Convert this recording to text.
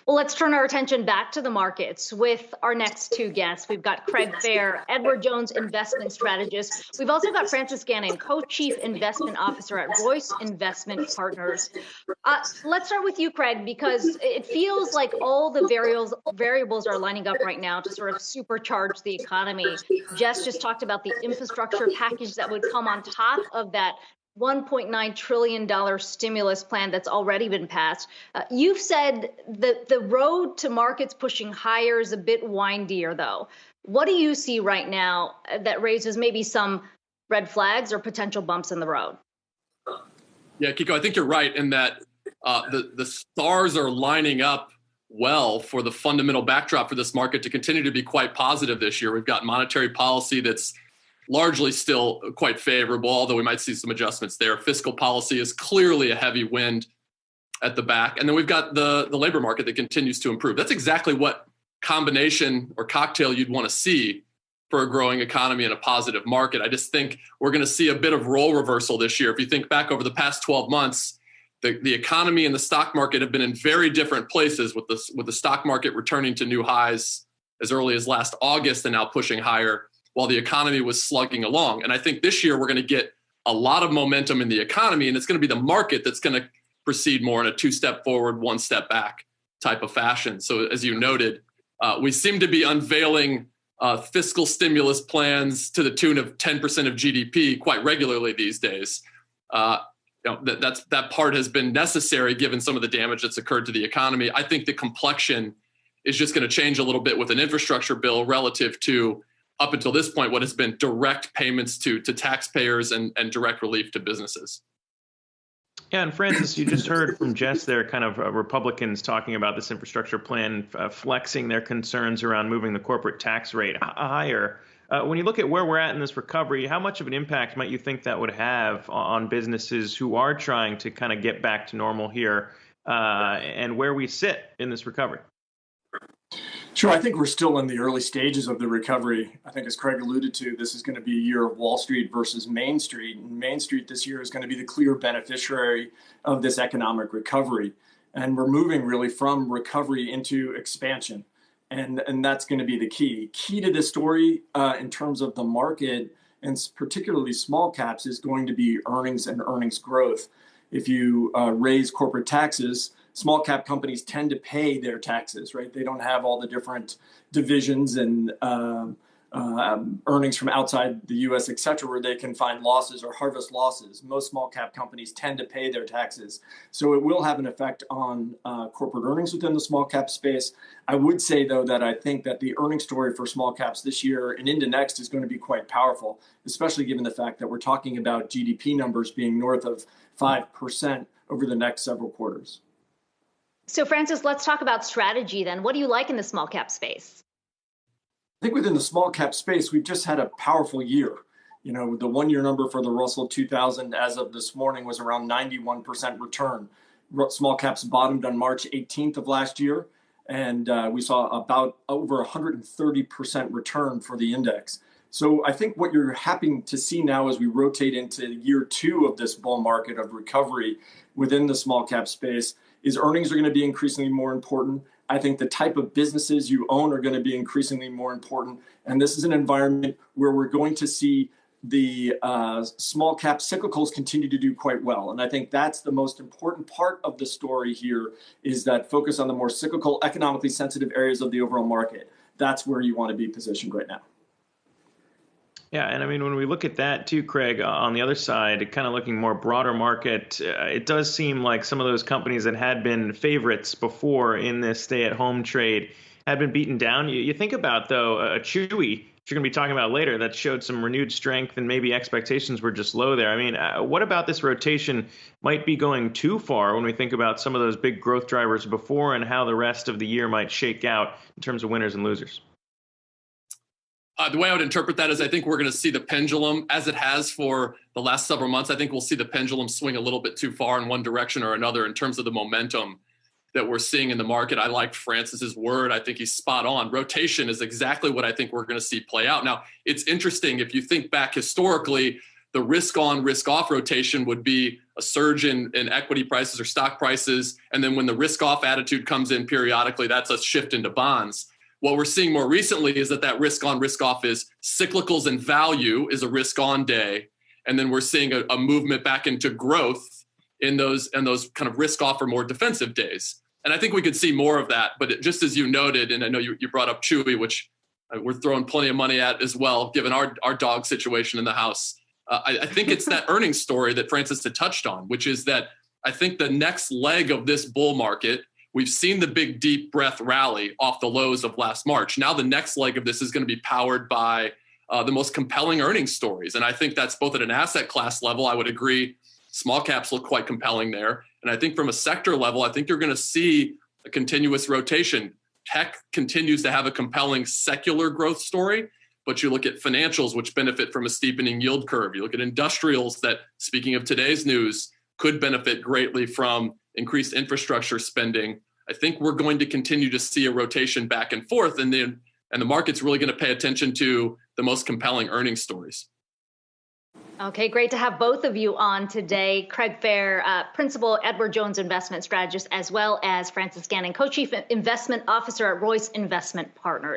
Well, let's turn our attention back to the markets with our next two guests. We've got Craig Fehr, Edward Jones investment strategist. We've also got Francis Gannon, co-chief investment officer at Royce Investment Partners. Let's start with you, Craig, because it feels like all the variables are lining up right now to sort of supercharge the economy. Jess just talked about the infrastructure package that would come on top of that $1.9 trillion stimulus plan that's already been passed. You've said that the road to markets pushing higher is a bit windier, though. What do you see right now that raises maybe some red flags or potential bumps in the road? Yeah, Kiko, I think you're right in that the stars are lining up well for the fundamental backdrop for this market to continue to be quite positive this year. We've got monetary policy that's largely still quite favorable, although we might see some adjustments there. Fiscal policy is clearly a heavy wind at the back. And then we've got the labor market that continues to improve. That's exactly what combination or cocktail you'd want to see for a growing economy and a positive market. I just think we're going to see a bit of role reversal this year. If you think back over the past 12 months, the economy and the stock market have been in very different places, with the stock market returning to new highs as early as last August and now pushing higher, while the economy was slugging along. And I think this year we're going to get a lot of momentum in the economy, and it's going to be the market that's going to proceed more in a two-step forward, one-step back type of fashion. So as you noted, we seem to be unveiling fiscal stimulus plans to the tune of 10% of GDP quite regularly these days. That part has been necessary given some of the damage that's occurred to the economy. I think the complexion is just going to change a little bit with an infrastructure bill relative to, up until this point, what has been direct payments to taxpayers and direct relief to businesses. Yeah, and Francis, you just heard from Jess there, kind of Republicans talking about this infrastructure plan, flexing their concerns around moving the corporate tax rate higher. When you look at where we're at in this recovery, how much of an impact might you think that would have on businesses who are trying to kind of get back to normal here, and where we sit in this recovery? Sure. I think we're still in the early stages of the recovery. I think, as Craig alluded to, this is going to be a year of Wall Street versus Main Street. And Main Street this year is going to be the clear beneficiary of this economic recovery. And we're moving really from recovery into expansion. And that's going to be the key. Key to this story in terms of the market, and particularly small caps, is going to be earnings and earnings growth. If you raise corporate taxes, small cap companies tend to pay their taxes, right? They don't have all the different divisions and earnings from outside the U.S., et cetera, where they can find losses or harvest losses. Most small cap companies tend to pay their taxes. So it will have an effect on corporate earnings within the small cap space. I would say, though, that I think that the earnings story for small caps this year and into next is going to be quite powerful, especially given the fact that we're talking about GDP numbers being north of 5% over the next several quarters. So, Francis, let's talk about strategy then. What do you like in the small cap space? I think within the small cap space, we've just had a powerful year. You know, the 1 year number for the Russell 2000 as of this morning was around 91% return. Small caps bottomed on March 18th of last year, and we saw about over 130% return for the index. So I think what you're happy to see now as we rotate into year two of this bull market of recovery within the small cap space is earnings are going to be increasingly more important. I think the type of businesses you own are going to be increasingly more important. And this is an environment where we're going to see the small cap cyclicals continue to do quite well. And I think that's the most important part of the story here, is that focus on the more cyclical, economically sensitive areas of the overall market. That's where you want to be positioned right now. Yeah, and I mean, when we look at that too, Craig, on the other side, kind of looking more broader market, it does seem like some of those companies that had been favorites before in this stay-at-home trade had been beaten down. You think about, though, a Chewy, which you're going to be talking about later, that showed some renewed strength and maybe expectations were just low there. I mean, what about this rotation might be going too far when we think about some of those big growth drivers before and how the rest of the year might shake out in terms of winners and losers? The way I would interpret that is I think we're going to see the pendulum, as it has for the last several months. I think we'll see the pendulum swing a little bit too far in one direction or another in terms of the momentum that we're seeing in the market. I like Francis's word. I think he's spot on. Rotation is exactly what I think we're going to see play out. Now, it's interesting if you think back historically, the risk on, risk off rotation would be a surge in equity prices or stock prices. And then when the risk off attitude comes in periodically, that's a shift into bonds. What we're seeing more recently is that risk on, risk off is cyclicals and value is a risk on day. And then we're seeing a movement back into growth in those kind of risk off or more defensive days. And I think we could see more of that. But just as you noted, and I know you brought up Chewy, which we're throwing plenty of money at as well, given our dog situation in the house. I think it's that earnings story that Francis had touched on, which is that I think the next leg of this bull market, we've seen the big deep breath rally off the lows of last March. Now the next leg of this is going to be powered by the most compelling earnings stories. And I think that's both at an asset class level. I would agree small caps look quite compelling there. And I think from a sector level, I think you're going to see a continuous rotation. Tech continues to have a compelling secular growth story, but you look at financials, which benefit from a steepening yield curve. You look at industrials that, speaking of today's news, could benefit greatly from increased infrastructure spending. I think we're going to continue to see a rotation back and forth, and the market's really going to pay attention to the most compelling earnings stories. Okay, great to have both of you on today. Craig Fehr, Principal Edward Jones Investment Strategist, as well as Francis Gannon, Co-Chief Investment Officer at Royce Investment Partners.